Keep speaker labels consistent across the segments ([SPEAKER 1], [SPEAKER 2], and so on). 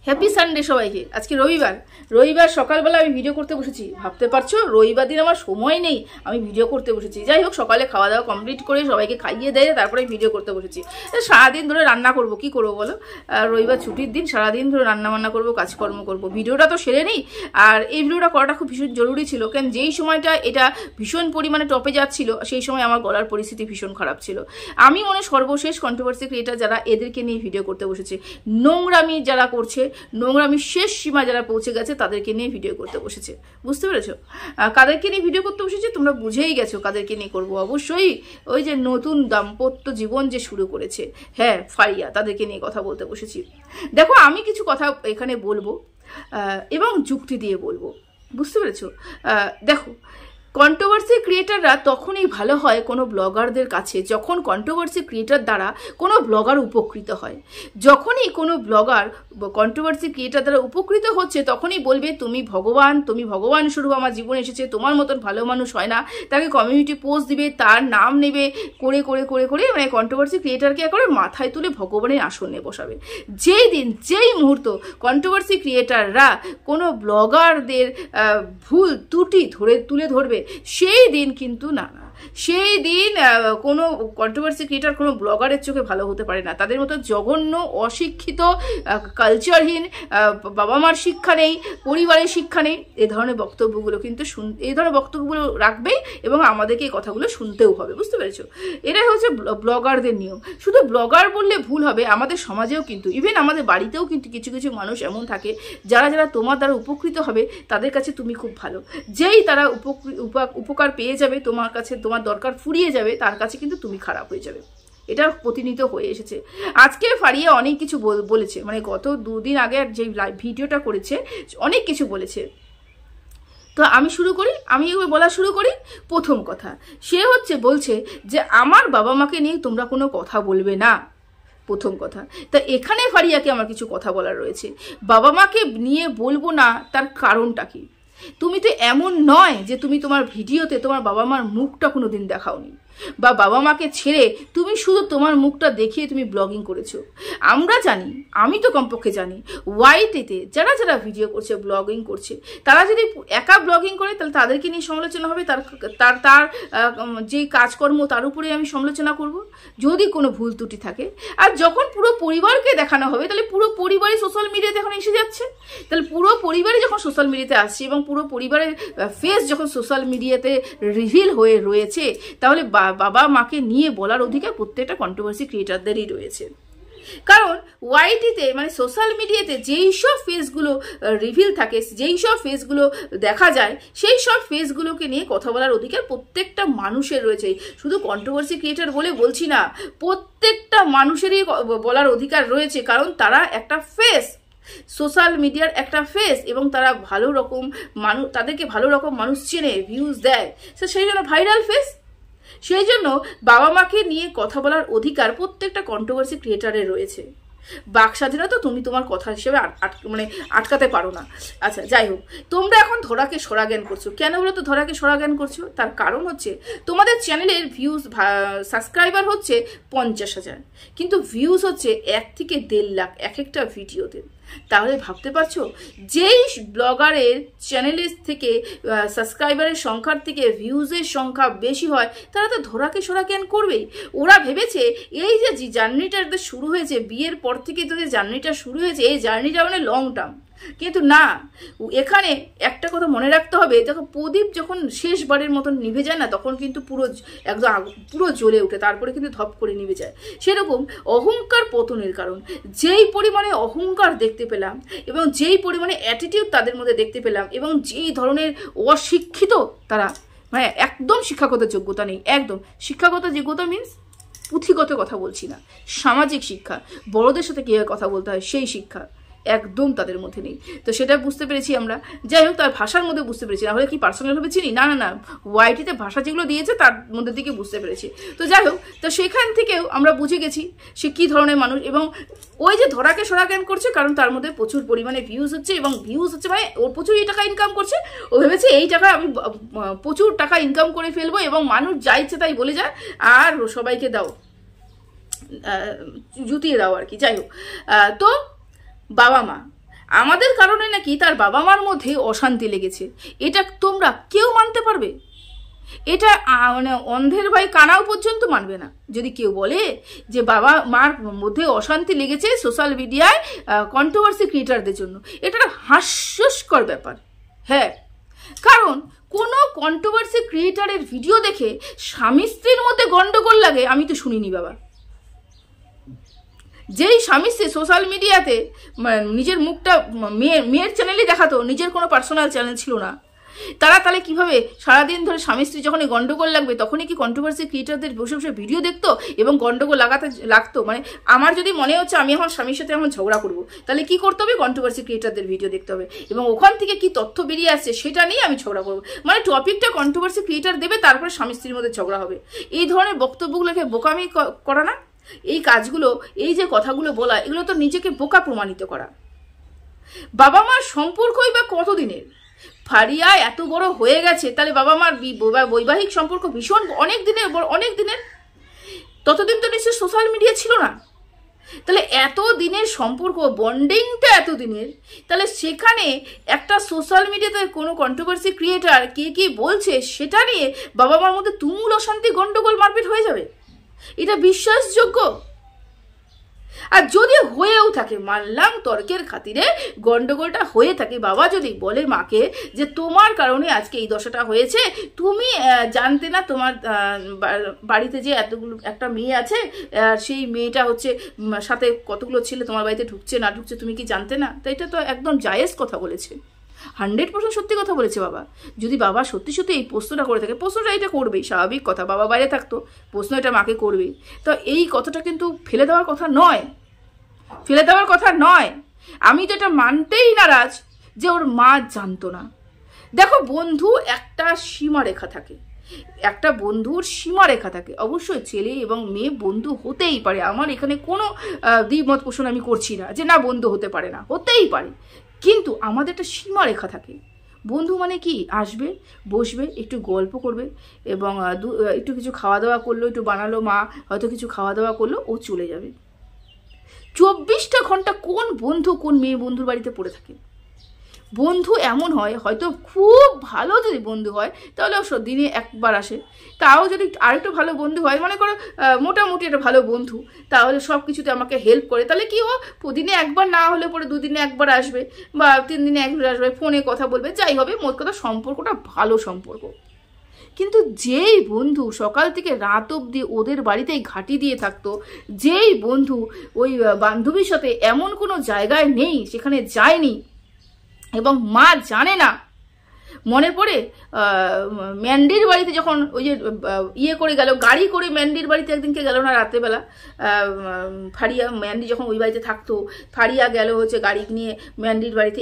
[SPEAKER 1] Happy Sunday সবাইকে। আজকে রবিবার সকালবেলা আমি ভিডিও করতে বসেছি। ভাবতে পারছো রবিবার দিন আমার সময় নেই, আমি ভিডিও করতে বসেছি। যাই হোক, সকালে খাওয়া দাওয়া কমপ্লিট করে সবাইকে খাইয়ে দেয় তারপরে ভিডিও করতে বসেছি। সারাদিন ধরে রান্না করব, কি করবো বলো, রবিবার ছুটির দিন সারাদিন ধরে রান্না বান্না করবো, কাজকর্ম করবো, ভিডিওটা তো সেরে নেই। আর এই ভিডিওটা করাটা খুব ভীষণ জরুরি ছিল, কারণ যেই সময়টা এটা ভীষণ পরিমাণে টপে যাচ্ছিল সেই সময় আমার গলার পরিস্থিতি ভীষণ খারাপ ছিল। আমি মনে সর্বশেষ কন্ট্রোভার্সি ক্রিয়েটার যারা, এদেরকে নিয়ে ভিডিও করতে বসেছি। নোংরামি যারা করছে, নোংরামি শেষ সীমা যারা পৌঁছে গেছে তাদেরকে নিয়ে ভিডিও করতে বসেছে। বুঝতে পেরেছো কাদেরকে নিয়ে ভিডিও করতে বসেছে? তোমরা বুঝেই গেছো কাদেরকে নিয়ে করবো। অবশ্যই ওই যে নতুন দাম্পত্য জীবন যে শুরু করেছে, হ্যাঁ ফারিয়া, তাদেরকে নিয়ে কথা বলতে বসেছি। দেখো, আমি কিছু কথা এখানে বলবো এবং যুক্তি দিয়ে বলবো। বুঝতে পেরেছো? দেখো, কন্ট্রোভার্সি ক্রিয়েটাররা তখনই ভালো হয় কোনো ব্লগারদের কাছে, যখন কন্ট্রোভার্সি ক্রিয়েটার দ্বারা কোনো ব্লগার উপকৃত হয়। যখনই কোনো ব্লগার কন্ট্রোভার্সি ক্রিয়েটার দ্বারা উপকৃত হচ্ছে, তখনই বলবে তুমি ভগবান স্বরূপ আমার জীবনে এসেছে, তোমার মতন ভালো মানুষ হয় না। তাকে কমিউনিটি পোস্ট দিবে, তার নাম নেবে, করে করে করে করে মানে কন্ট্রোভার্সি ক্রিয়েটারকে একবারে মাথায় তুলে ভগবানের আসনে বসাবে। যেই মুহূর্ত কন্ট্রোভার্সি ক্রিয়েটাররা কোনো ব্লগারদের ভুল ত্রুটি তুলে ধরবে, সেই দিন কিন্তু সেই দিন কোনো কন্ট্রোভার্সি ক্রিয়েটার কোনো ব্লগারের চোখে ভালো হতে পারে না। তাদের মতো জঘন্য, অশিক্ষিত, কালচারহীন, বাবা মার শিক্ষা নেই, পরিবারের শিক্ষা নেই, এই ধরনের বক্তব্যগুলো কিন্তু এই ধরনের বক্তব্যগুলো রাখবে এবং আমাদেরকে এই কথাগুলো শুনতেও হবে। বুঝতে পেরেছো? এটাই হচ্ছে ব্লগারদের নিয়ম। শুধু ব্লগার বললে ভুল হবে, আমাদের সমাজেও কিন্তু, ইভেন আমাদের বাড়িতেও কিন্তু কিছু কিছু মানুষ এমন থাকে যারা তোমার দ্বারা উপকৃত হবে, তাদের কাছে তুমি খুব ভালো। যেই তারা উপকার পেয়ে যাবে, তোমার কাছে তোমার দরকার ফুরিয়ে যাবে, তার কাছে কিন্তু তুমি খারাপ হয়ে যাবে। এটা প্রতিনিয়ত হয়ে এসেছে। আজকে ফারিয়া অনেক কিছু বলেছে, মানে গত দুদিন আগে যে ভিডিওটা করেছে অনেক কিছু বলেছে। তো আমি বলা শুরু করি। প্রথম কথা, সে বলছে যে আমার বাবা মাকে নিয়ে তোমরা কোনো কথা বলবে না। প্রথম কথা। তা এখানে ফারিয়াকে আমার কিছু কথা বলার রয়েছে। বাবা মাকে নিয়ে বলবো না, তার কারণটা কি? তুমি তো এমন নয় যে তুমি তোমার ভিডিওতে তোমার বাবা মার মুখটা কোনোদিন দেখাওনি, বা বাবা মাকে ছেড়ে তুমি শুধু তোমার মুখটা দেখিয়ে তুমি ব্লগিং করেছো। আমরা জানি, আমি তো কমপক্ষে জানি, ওয়াইটিতে যারা ভিডিও করছে, ব্লগিং করছে, তারা যদি একা ব্লগিং করে তাহলে তাদেরকে নিয়ে সমালোচনা হবে, তার যে কাজকর্ম তার উপরে আমি সমালোচনা করব যদি কোনো ভুল ত্রুটি থাকে। আর যখন পুরো পরিবারকে দেখানো হবে, তাহলে পুরো পরিবারই সোশ্যাল মিডিয়াতে এখন এসে যাচ্ছে। তাহলে পুরো পরিবারই যখন সোশ্যাল মিডিয়াতে আসছে এবং পুরো পরিবারের ফেস যখন সোশ্যাল মিডিয়াতে রিভিল হয়ে রয়েছে, তাহলে বাবা মাকে নিয়ে বলার অধিকার প্রত্যেকটা কন্ট্রোভার্সি ক্রিয়েটারদেরই রয়েছে। কারণ ওয়াইটিতে মানে সোশ্যাল মিডিয়াতে যেই সব ফেসগুলো রিভিল থাকে, যেই সব ফেসগুলো দেখা যায়, সেই সব ফেসগুলোকে নিয়ে কথা বলার অধিকার প্রত্যেকটা মানুষের রয়েছে। শুধু কন্ট্রোভার্সি ক্রিয়েটার বলে বলছি না, প্রত্যেকটা মানুষেরই বলার অধিকার রয়েছে। কারণ তারা একটা ফেস, সোশ্যাল মিডিয়ার একটা ফেস, এবং তারা ভালো রকম মানুষ, তাদেরকে ভালো রকম মানুষ চেনে, ভিউজ দেয়, সেই জন্য ভাইরাল ফেস। সেই জন্য বাবা মাকে নিয়ে কথা বলার অধিকার প্রত্যেকটা কন্ট্রোভার্সি ক্রিয়েটারের রয়েছে। বাক স্বাধীনতা তুমি তোমার কথা হিসেবে আটকাতে পারো না। আচ্ছা, যাই হোক, তোমরা এখন ধরাকে সরা জ্ঞান করছো। কেন বলো তো ধরাকে সরা জ্ঞান করছো? তার কারণ হচ্ছে তোমাদের চ্যানেলের ভিউজ, সাবস্ক্রাইবার হচ্ছে 50,000, কিন্তু ভিউজ হচ্ছে 1 থেকে 1.5 লাখ এক একটা ভিডিওতে। তাহলে ভাবতে পারছো, যেই ব্লগারের চ্যানেলের থেকে সাবস্ক্রাইবারের সংখ্যার থেকে ভিউজের সংখ্যা বেশি হয়, তারা তো ধরাকে সরা জ্ঞান করবেই। ওরা ভেবেছে এই যে জার্নিটা শুরু হয়েছে, বিয়ের পর থেকে যে জার্নিটা শুরু হয়েছে, এই জার্নিটা মানে লং টার্ম। কিন্তু না, এখানে একটা কথা মনে রাখতে হবে। দেখো, প্রদীপ যখন শেষবারের মতন নিভে যায় না, তখন কিন্তু পুরো জ্বলে ওঠে, তারপরে কিন্তু ধপ করে নিভে যায়। সেরকম অহংকার পতনের কারণ। যেই পরিমাণে অহংকার দেখতে পেলাম এবং যেই পরিমাণে অ্যাটিটিউড তাদের মধ্যে দেখতে পেলাম, এবং যেই ধরনের অশিক্ষিত তারা, মানে একদম শিক্ষাগত যোগ্যতা নেই। একদম শিক্ষাগত যোগ্যতা মিনস পুঁথিগত কথা বলছি না, সামাজিক শিক্ষা, বড়দের সাথে কীভাবে কথা বলতে হয় সেই শিক্ষা একদম তাদের মধ্যে নেই। তো সেটা বুঝতে পেরেছি আমরা। যাই হোক, তার ভাষার মধ্যে বুঝতে পেরেছি, নাহলে কি পার্সোনালভাবে চিনি? না, ওয়াইটিতে ভাষা যেগুলো দিয়েছে তার মধ্যে দিকে বুঝতে পেরেছি। তো যাই হোক, তো সেখান থেকেও আমরা বুঝে গেছি সে কী ধরনের মানুষ। এবং ওই যে ধরাকে সরা জ্ঞান করছে, কারণ তার মধ্যে প্রচুর পরিমাণে ভিউজ হচ্ছে, এবং ভিউজ হচ্ছে মানে ওর প্রচুর টাকা ইনকাম করছে। ও ভেবেছে এই টাকা আমি প্রচুর টাকা ইনকাম করে ফেলবো, এবং মানুষ যা ইচ্ছে তাই বলে যায়, আর সবাইকে দাও, জুতিয়ে দাও আর কি। যাই হোক, তো বাবা মা আমাদের কারণে নাকি তার বাবা মার মধ্যে অশান্তি লেগেছে। এটা তোমরা কেউ মানতে পারবে? এটা মানে অন্ধের ভাই কানাও পর্যন্ত মানবে না যদি কেউ বলে যে বাবা মার মধ্যে অশান্তি লেগেছে সোশ্যাল মিডিয়ায় কন্ট্রোভার্সি ক্রিয়েটারদের জন্য। এটা একটা হাস্যস্কর ব্যাপার। হ্যাঁ, কারণ কোনো কন্ট্রোভার্সি ক্রিয়েটারের ভিডিও দেখে স্বামী স্ত্রীর মধ্যে গন্ডগোল লাগে আমি তো শুনিনি বাবা। যেই স্বামী স্ত্রী সোশ্যাল মিডিয়াতে নিজের মুখটা মেয়ের চ্যানেলে দেখাতো, নিজের কোনো পার্সোনাল চ্যানেল ছিল না, তারা তাহলে কিভাবে সারাদিন ধরে স্বামী স্ত্রী যখনই গন্ডগোল লাগবে তখনই কি কন্ট্রোভার্সি ক্রিয়েটারদের বসে বসে ভিডিও দেখতো এবং গন্ডগোল লাগতো? মানে আমার যদি মনে হচ্ছে আমি এখন স্বামীর সাথে এখন ঝগড়া করবো, তাহলে কি করতে হবে? কন্ট্রোভার্সি ক্রিয়েটারদের ভিডিও দেখতে হবে এবং ওখান থেকে কি তথ্য বেরিয়ে আসছে সেটা নিয়ে আমি ঝগড়া করবো। মানে টপিকটা কন্ট্রোভার্সি ক্রিয়েটার দেবে, তারপরে স্বামী স্ত্রীর মধ্যে ঝগড়া হবে। এই ধরনের বক্তব্যগুলোকে বোকামি করা না? এই কাজগুলো, এই যে কথাগুলো বলা, এগুলো তো নিজেকে বোকা প্রমাণিত করা। বাবা মার সম্পর্কই বা কতদিনের? ফারিয়া এত বড় হয়ে গেছে, তাহলে বাবা মার বৈবাহিক সম্পর্ক ভীষণ অনেক দিনের। ততদিন তো নিশ্চয়ই সোশ্যাল মিডিয়া ছিল না। তাহলে এত দিনের সম্পর্ক, বন্ডিংটা এত দিনের, তাহলে সেখানে একটা সোশ্যাল মিডিয়াতে কোনো কন্ট্রোভার্সি ক্রিয়েটার কে কি বলছে সেটা নিয়ে বাবা মার মধ্যে তুমুল অশান্তি, গন্ডগোল, মারপিট হয়ে যাবে? এটা বিশ্বাসযোগ্য? আর যদি হয়েও থাকে, মানলাম তর্কের খাতিরে গন্ডগোলটা হয়ে থাকে, বাবা যদি বলে মাকে যে তোমার কারণে আজকে এই দশাটা হয়েছে, তুমি জানতে না তোমার বাড়িতে যে একটা মেয়ে আছে, সেই মেয়েটা হচ্ছে সাথে কতগুলো ছেলে তোমার বাড়িতে ঢুকছে না ঢুকছে, তুমি কি জানতে না? তো এটা তো একদম জায়েজ কথা বলেছে, 100% সত্যি কথা বলেছে বাবা। যদি বাবা সত্যি সত্যি এই প্রশ্নটা করে থাকে, প্রশ্নটা এটা করবেই, স্বাভাবিক কথা, বাবা বাইরে থাকতো, প্রশ্ন এটা মাকে করবেই। তো এই কথাটা কিন্তু ফেলে দেওয়ার কথা নয়, আমি তো এটা মানতেই নারাজ যে ওর মা জানতো না। দেখো বন্ধু, একটা সীমারেখা থাকে, একটা বন্ধুর সীমারেখা থাকে। অবশ্যই ছেলে এবং মেয়ে বন্ধু হতেই পারে, আমার এখানে কোনো দ্বিমত পোষণ আমি করছি না যে না বন্ধু হতে পারে না, হতেই পারে, কিন্তু আমাদের একটা সীমারেখা থাকে। বন্ধু মানে কি? আসবে, বসবে, একটু গল্প করবে এবং একটু কিছু খাওয়া দাওয়া করলো, একটু বানালো মা, হয়তো কিছু খাওয়া দাওয়া করলো, ও চলে যাবে। 24টা ঘন্টা কোন বন্ধু কোন মেয়ে বন্ধুর বাড়িতে পড়ে থাকে? বন্ধু এমন হয়, হয়তো খুব ভালো যদি বন্ধু হয় তাহলে ও দিনে একবার আসে, তাও যদি আরেকটু ভালো বন্ধু হয়, মনে করো মোটামুটি একটা ভালো বন্ধু, তাহলে সব কিছুতে আমাকে হেল্প করে, তাহলে কি ও দিনে একবার না হলে পরে 2 দিনে একবার আসবে বা 3 দিনে একবার আসবে, ফোনে কথা বলবে, যাই হবে, মোট কথা সম্পর্কটা ভালো সম্পর্ক। কিন্তু যেই বন্ধু সকাল থেকে রাত অবধি ওদের বাড়িতেই ঘাঁটি দিয়ে থাকতো, যেই বন্ধু ওই বান্ধবীর সাথে এমন কোনো জায়গায় নেই, সেখানে যায়নি এবং মা জানে না, মনে পড়ে ম্যান্ডির বাড়িতে যখন ওই যে করে গেল, গাড়ি করে ম্যান্ডির বাড়িতে একদিনকে গেল না রাত্রেবেলা, ফারিয়া, ম্যান্ডি যখন ওই বাড়িতে থাকতো, ফারিয়া গেল হচ্ছে গাড়ি নিয়ে ম্যান্ডির বাড়িতে,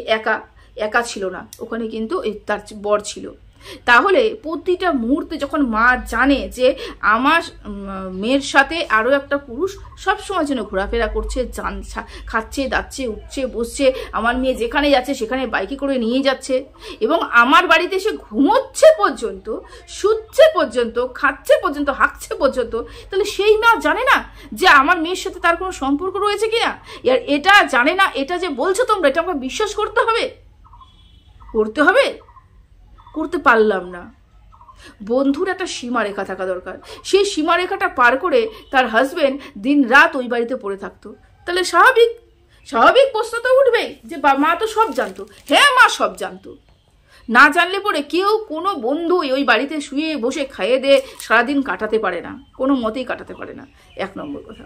[SPEAKER 1] একা ছিল না ওখানে, কিন্তু তার বর ছিল। তাহলে প্রতিটা মুহূর্তে যখন মা জানে যে আমার মেয়ের সাথে আরও একটা পুরুষ সবসময় যেন ঘোরাফেরা করছে, খাচ্ছে, দাচ্ছে, উঠছে, বসছে, আমার মেয়ে যেখানে যাচ্ছে সেখানে বাইকে করে নিয়ে যাচ্ছে এবং আমার বাড়িতে এসে ঘুমোচ্ছে পর্যন্ত, শুচ্ছে পর্যন্ত, খাচ্ছে পর্যন্ত, হাঁকছে পর্যন্ত, তাহলে সেই মা জানে না যে আমার মেয়ের সাথে তার কোনো সম্পর্ক রয়েছে কিনা? আর এটা জানে না, এটা যে বলছো তোমরা, এটা আমাকে বিশ্বাস করতে হবে? করতে পারলাম না। বন্ধুর একটা সীমারেখা থাকা দরকার, সেই সীমারেখাটা পার করে তার হাজবেন্ড দিন রাত ওই বাড়িতে পড়ে থাকতো, তাহলে স্বাভাবিক প্রশ্ন তো উঠবেই যে মা তো সব জানতো। হ্যাঁ, মা সব জানতো, না জানলে পরে কেউ কোনো বন্ধু ওই বাড়িতে শুয়ে বসে খাইয়ে দিয়ে সারাদিন কাটাতে পারে না, কোনো মতেই কাটাতে পারে না। 1 নম্বর কথা।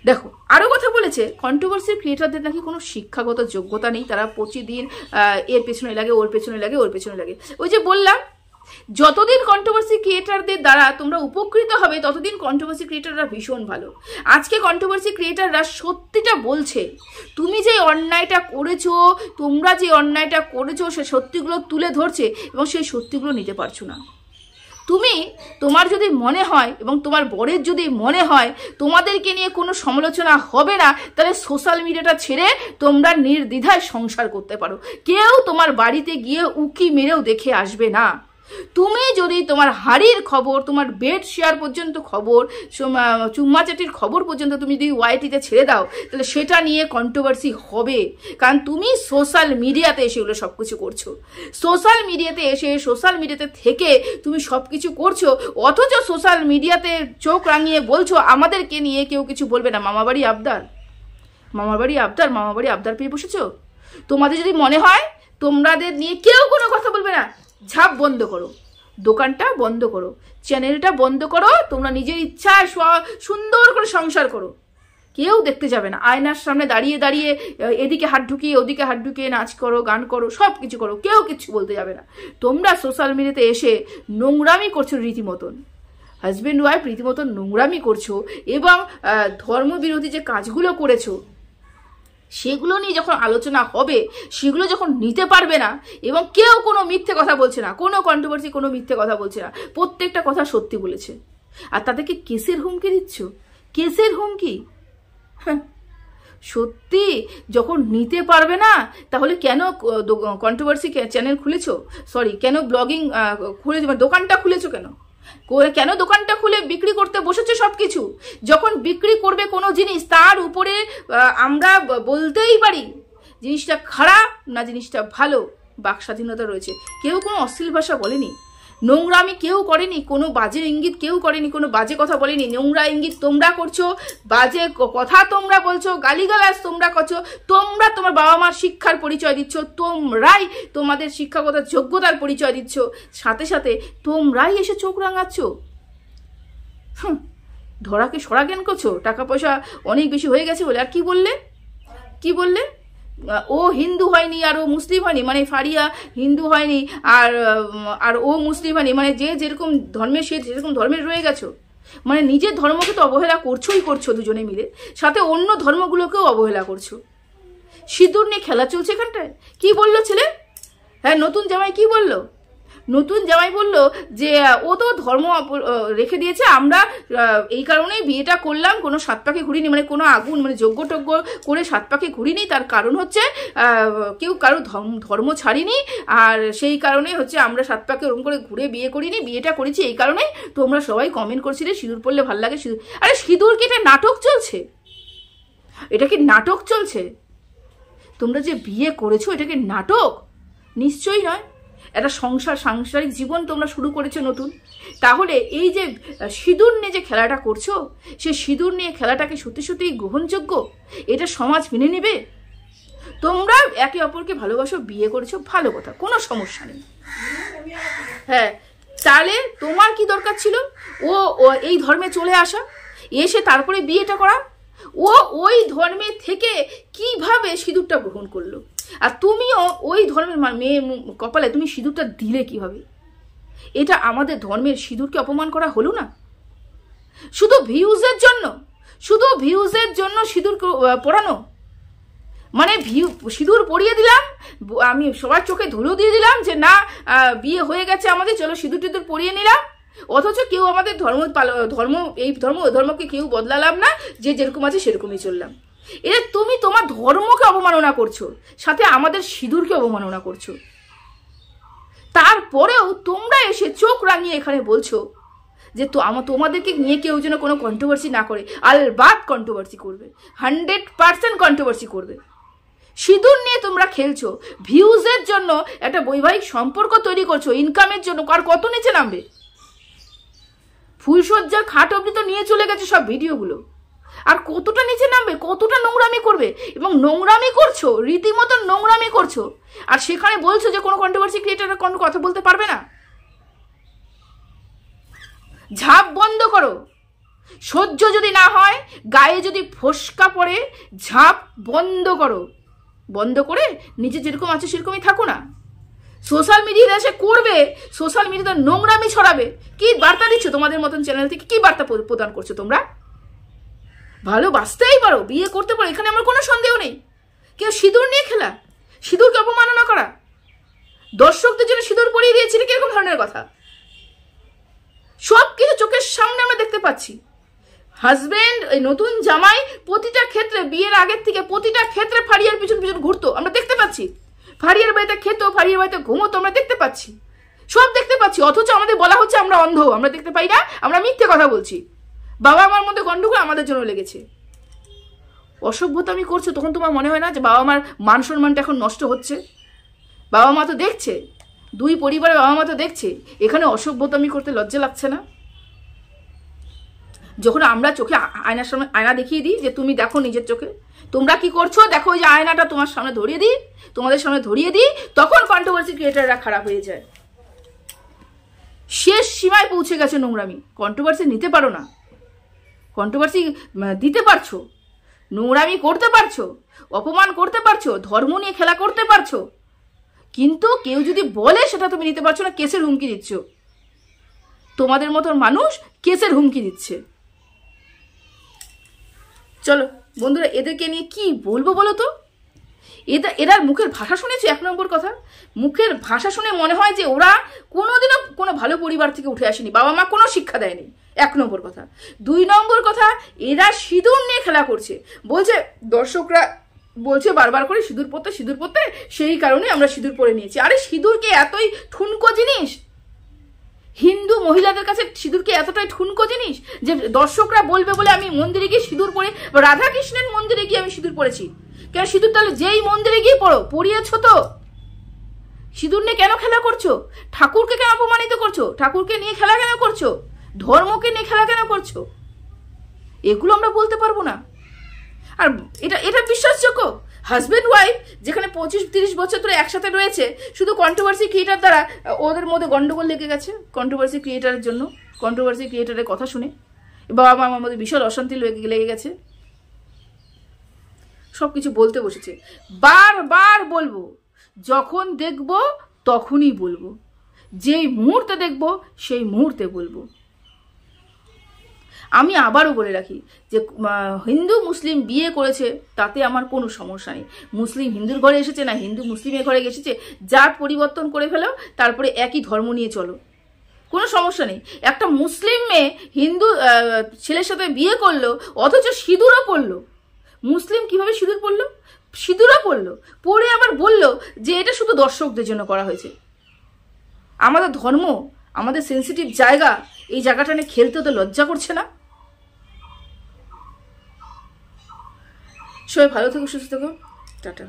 [SPEAKER 1] দেখো আরো কথা বলেছে, কন্ট্রোভার্সি ক্রিয়েটারদের নাকি কোনো শিক্ষাগত যোগ্যতা নেই, তারা প্রতিদিন এর পেছনে লাগে, ওর পেছনে লাগে। ওই যে বললাম, যতদিন কন্ট্রোভার্সি ক্রিয়েটারদের দ্বারা তোমরা উপকৃত হবে ততদিন কন্ট্রোভার্সি ক্রিয়েটাররা ভীষণ ভালো। আজকে কন্ট্রোভার্সি ক্রিয়েটাররা সত্যিটা বলছে, তুমি যে অন্যায়টা করেছো, তোমরা যে অন্যায়টা করেছো, সে সত্যিগুলো তুলে ধরছে এবং সেই সত্যিগুলো নিতে পারছো না। তোমার যদি মনে হয় এবং তোমার বরের যদি মনে হয় তোমাদেরকে নিয়ে কোনো সমালোচনা হবে না, তাহলে সোশ্যাল মিডিয়াটা ছেড়ে তোমরা নির্দ্বিধায় সংসার করতে পারো। কেউ তোমার বাড়িতে গিয়ে উকি মেরেও দেখে আসবে না। তুমি যদি তোমার হাড়ির খবর, তোমার বেড শেয়ার পর্যন্ত খবর, চুম্মাচাটির খবর পর্যন্ত তুমি যদি ওয়াইটিতে ছেড়ে দাও, তাহলে সেটা নিয়ে কন্ট্রোভার্সি হবে। কারণ তুমি সোশ্যাল মিডিয়াতে এসে এগুলো সব কিছু করছো, সোশ্যাল মিডিয়াতে এসে সোশ্যাল মিডিয়াতে থেকে তুমি সব কিছু করছো, অথচ সোশ্যাল মিডিয়াতে চোখ রাঙিয়ে বলছো আমাদেরকে নিয়ে কেউ কিছু বলবে না। মামাবাড়ি আবদার, মামাবাড়ি আবদার, মামাবাড়ি আবদার পেয়ে বসেছো। তোমাদের যদি মনে হয় তোমাদের নিয়ে কেউ কোনো কথা বলবে না, ঝাপ বন্ধ করো, দোকানটা বন্ধ করো, চ্যানেলটা বন্ধ করো, তোমরা নিজের ইচ্ছায় সুন্দর করে সংসার করো, কেউ দেখতে যাবে না। আয়নার সামনে দাঁড়িয়ে দাঁড়িয়ে এদিকে হাত ঢুকিয়ে ওদিকে হাত ঢুকিয়ে নাচ করো, গান করো, সব কিছু করো, কেউ কিছু বলতে যাবে না। তোমরা সোশ্যাল মিডিয়াতে এসে নোংরামি করছো রীতিমতন, হাজব্যান্ড ওয়াইফ রীতিমতন নোংরামি করছো, এবং ধর্মবিরোধী যে কাজগুলো করেছো সেগুলো নিয়ে যখন আলোচনা হবে, সেগুলো যখন নিতে পারবে না, এবং কেউ কোনো মিথ্যে কথা বলছে না, কোনো কন্ট্রোভার্সি, কোনো মিথ্যে কথা বলছে না, প্রত্যেকটা কথা সত্যি বলেছে, আর তাদেরকে কেসের হুমকি দিচ্ছ, কেসের হুমকি। সত্যি যখন নিতে পারবে না, তাহলে কেন কন্ট্রোভার্সি চ্যানেল খুলেছো, সরি কেন ব্লগিং খুলেছো, মানে দোকানটা খুলেছো কেন, কেন দোকানটা খুলে বিক্রি করতে বসেছে সব কিছু। যখন বিক্রি করবে কোনো জিনিস, তার উপরে আমরা বলতেই পারি জিনিসটা খারাপ না জিনিসটা ভালো, বাক স্বাধীনতা রয়েছে। কেউ কোনো অশ্লীল ভাষা বলেনি, নোংরামি কেউ করেনি, কোনো বাজে ইঙ্গিত কেউ করেনি, কোনো বাজে কথা বলেনি। নোংরা ইঙ্গিত তোমরা করছো, বাজে কথা তোমরা বলছো, গালিগালাজ তোমরা করছো, তোমরা তোমার বাবা মার শিক্ষার পরিচয় দিচ্ছ, তোমরাই তোমাদের শিক্ষাগত যোগ্যতার পরিচয় দিচ্ছ, সাথে সাথে তোমরাই এসে চোখ রাঙাচ্ছ। ধরাকে সরা জ্ঞান করছো, টাকা পয়সা অনেক বেশি হয়ে গেছে বলে। আর কি বললে, কি বললে, ও হিন্দু হয়নি আর ও মুসলিম হয়নি, মানে ফারিয়া হিন্দু হয়নি আর ও মুসলিম হয়নি, মানে যে যেরকম ধর্মের সে যেরকম ধর্মের রয়ে গেছো, মানে নিজের ধর্মকে তো অবহেলা করছোই করছো দুজনে মিলে, সাথে অন্য ধর্মগুলোকেও অবহেলা করছো। সিঁদুর নিয়ে খেলা চলছে এখানটায়। কি বললো ছেলে, হ্যাঁ নতুন জামাই কি বললো, নতুন জামাই বললো যে ও তো ধর্ম রেখে দিয়েছে, আমরা এই কারণেই বিয়েটা করলাম, কোনো সাত পাকে ঘুরিনি, মানে কোনো আগুন মানে যজ্ঞ টজ্ঞ করে সাত পাকে ঘুরিনি, তার কারণ হচ্ছে কেউ কারো ধর্ম ছাড়িনি, আর সেই কারণে হচ্ছে আমরা সাত পাকে ওরকম করে ঘুরে বিয়ে করিনি, বিয়েটা করেছি এই কারণেই। তোমরা সবাই কমেন্ট করছিলে সিঁদুর পরলে ভাল লাগে, সিঁদুর, আরে সিঁদুর কি এটা নাটক চলছে, এটা কি নাটক চলছে? তোমরা যে বিয়ে করেছো এটা কি নাটক? নিশ্চয়ই নয়। একটা সাংসারিক জীবন তোমরা শুরু করেছো নতুন। তাহলে এই যে সিঁদুর নিয়ে যে খেলাটা করছো, সে সিঁদুর নিয়ে খেলাটাকে সত্যি সত্যিই গ্রহণযোগ্য? এটা সমাজ মেনে নেবে? তোমরা একে অপরকে ভালোবাসো, বিয়ে করেছো, ভালো কথা, কোনো সমস্যা নেই। হ্যাঁ, তাহলে তোমার কি দরকার ছিল ও এই ধর্মে চলে আসা, এসে তারপরে বিয়েটা করা? ও ওই ধর্মে থেকে কিভাবে সিঁদুরটা গ্রহণ করলো, আর তুমিও ওই ধর্মের মেয়ে কপালে তুমি সিঁদুরটা দিলে কিভাবে? এটা আমাদের ধর্মের সিঁদুরকে অপমান করা হলো না? শুধু ভিউজের জন্য, শুধু ভিউজের জন্য সিঁদুর পরানো, মানে সিঁদুর পরিয়ে দিলাম, আমি সবার চোখে ধুলো দিয়ে দিলাম যে না বিয়ে হয়ে গেছে আমাদের, চলো সিঁদুর টিঁদুর পরিয়ে নিলাম, অথচ কেউ আমাদের এই ধর্ম ওই ধর্মকে কেউ বদলালাম না, যে যেরকম আছে সেরকমই চললাম। এটা তুমি তোমার ধর্মকে অবমাননা করছো, সাথে আমাদের সিঁদুরকে অবমাননা করছো। তারপরেও তোমরা এসে চোখ রাঙিয়ে এখানে বলছো যে তোমাদেরকে নিয়ে কেউ যেন কোনো কন্ট্রোভার্সি না করে। আলবাত কন্ট্রোভার্সি করবে, 100% কন্ট্রোভার্সি করবে। সিঁদুর নিয়ে তোমরা খেলছো, ভিউজের জন্য একটা বৈবাহিক সম্পর্ক তৈরি করছো, ইনকামের জন্য। আর কত নিচে নামবে? ফুলসজ্জার খাট অবধি তো নিয়ে চলে গেছে সব ভিডিওগুলো, আর কতটা নিচে নামবে, কতটা নোংরামি করবে? এবং নোংরামি করছো, রীতিমতো নোংরামি করছো, আর সেখানে বলছো যে কোনো কন্ট্রোভার্সি ক্রিয়েটার কোনো কথা বলতে পারবে না। ঝাপ বন্ধ করো। সহ্য যদি না হয়, গায়ে যদি ফোসকা পড়ে, ঝাপ বন্ধ করো। বন্ধ করে নিজে যেরকম আছে সেরকমই থাকো না। সোশ্যাল মিডিয়াতে এসে করবে, সোশ্যাল মিডিয়াতে নোংরামি ছড়াবে। কি বার্তা দিচ্ছ তোমাদের মতন চ্যানেল থেকে? কি বার্তা প্রদান করছো তোমরা? ভালোবাসতেই পারো, বিয়ে করতে পারো, এখানে আমার কোনো সন্দেহ নেই। কেউ সিঁদুর নিয়ে খেলা, সিঁদুরকে অপমাননা করা, দর্শকদের জন্য সিঁদুর পরিয়ে দিয়েছিল, কিরকম ধরনের কথা? সব কিছু চোখের সামনে আমরা দেখতে পাচ্ছি। হাজবেন্ড, এই নতুন জামাই প্রতিটা ক্ষেত্রে, বিয়ের আগের থেকে প্রতিটা ক্ষেত্রে ফারিয়ার পিছন পিছন ঘুরতো, আমরা দেখতে পাচ্ছি। ফারিয়ার বাড়িতে খেতো, ফারিয়ার বাড়িতে ঘুমোতো, আমরা দেখতে পাচ্ছি। সব দেখতে পাচ্ছি, অথচ আমাদের বলা হচ্ছে আমরা অন্ধ, আমরা দেখতে পাই না, আমরা মিথ্যে কথা বলছি। বাবা মার মধ্যে গন্ডগোল আমাদের জন্য লেগেছে। অসভ্যতামি করছো, তখন তোমার মনে হয় না যে বাবা মার মান সম্মানটা এখন নষ্ট হচ্ছে? বাবা মা তো দেখছে, দুই পরিবারের বাবা মা তো দেখছে, এখানে অসভ্যতামি করতে লজ্জা লাগছে না? যখন আমরা চোখে আয়নার সামনে আয়না দেখিয়ে দিই যে তুমি দেখো নিজের চোখে, তোমরা কি করছো দেখো, ওই যে আয়নাটা তোমার সামনে ধরিয়ে দিই, তোমাদের সামনে ধরিয়ে দিই, তখন কন্ট্রোভার্সি ক্রিয়েটাররা খারাপ হয়ে যায়। শেষ সীমায় পৌঁছে গেছে নোংরামি। কন্ট্রোভার্সি নিতে পারো না, কন্ট্রোভার্সি দিতে পারছো, নোংরামি করতে পারছো, অপমান করতে পারছো, ধর্ম নিয়ে খেলা করতে পারছো, কিন্তু কেউ যদি বলে সেটা তুমি নিতে পারছো না, কেসের হুমকি দিচ্ছ। তোমাদের মতো মানুষ কেসের হুমকি দিচ্ছে। চলো বন্ধুরা, এদেরকে নিয়ে কি বলবো বলো তো? এরা মুখের ভাষা শুনেছি, এক নম্বর কথা, মুখের ভাষা শুনে মনে হয় যে ওরা কোনোদিনও কোনো ভালো পরিবার থেকে উঠে আসেনি, বাবা মা কোনো শিক্ষা দেয়নি, এক নম্বর কথা। দুই নম্বর কথা, এরা সিঁদুর নিয়ে খেলা করছে, বলছে দর্শকরা বলছে বারবার করে সিঁদুর পরতে, সেই কারণে আমরা সিঁদুর পরে নিয়েছি। আরে সিঁদুরকে এতই ঠুনকো জিনিস? হিন্দু মহিলাদের কাছে সিঁদুরকে এতটাই ঠুনকো জিনিস যে দর্শকরা বলবে বলে আমি মন্দিরে গিয়ে সিঁদুর পরে, রাধা কৃষ্ণের মন্দিরে গিয়ে আমি সিঁদুর পরেছি। কেন সিঁদুর তাহলে যেই মন্দিরে গিয়ে পড়িয়েছ তো, সিঁদুর নিয়ে কেন খেলা করছো? ঠাকুরকে কেন অপমানিত করছো? ঠাকুরকে নিয়ে খেলা কেন করছো? ধর্মকে নিয়ে খেলা কেন করছো? এগুলো আমরা বলতে পারবো না। আর এটা বিশ্বাসযোগ্য? হাজব্যান্ড ওয়াইফ যেখানে 25-30 বছর ধরে একসাথে রয়েছে, শুধু কন্ট্রোভার্সি ক্রিয়েটার দ্বারা ওদের মধ্যে গন্ডগোল লেগে গেছে, কন্ট্রোভার্সি ক্রিয়েটারের জন্য, কন্ট্রোভার্সি ক্রিয়েটারের কথা শুনে বাবা মার মধ্যে বিশাল অশান্তি লেগে গেছে, সবকিছু বলতে বসেছে। বারবার বলবো, যখন দেখব তখনই বলবো, যেই মুহূর্তে দেখব সেই মুহূর্তে বলবো। আমি আবারও বলে রাখি যে হিন্দু মুসলিম বিয়ে করেছে তাতে আমার কোনো সমস্যা নেই। মুসলিম হিন্দুর ঘরে এসেছে না হিন্দু মুসলিমের ঘরে এসেছে, জাত পরিবর্তন করে ফেলো, তারপরে একই ধর্ম নিয়ে চলো, কোনো সমস্যা নেই। একটা মুসলিম মেয়ে হিন্দু ছেলের সাথে বিয়ে করলো, অথচ সিঁদুরও পরলো। মুসলিম কিভাবে সিঁদুর পরলো? সিঁদুরও পরলো, পরে আবার বললো যে এটা শুধু দর্শকদের জন্য করা হয়েছে। আমাদের ধর্ম, আমাদের সেন্সিটিভ জায়গা, এই জায়গাটা নিয়ে খেলতে তো লজ্জা করছে না? সবাই ভালো থেকো, সুস্থ থেকো, টাটা।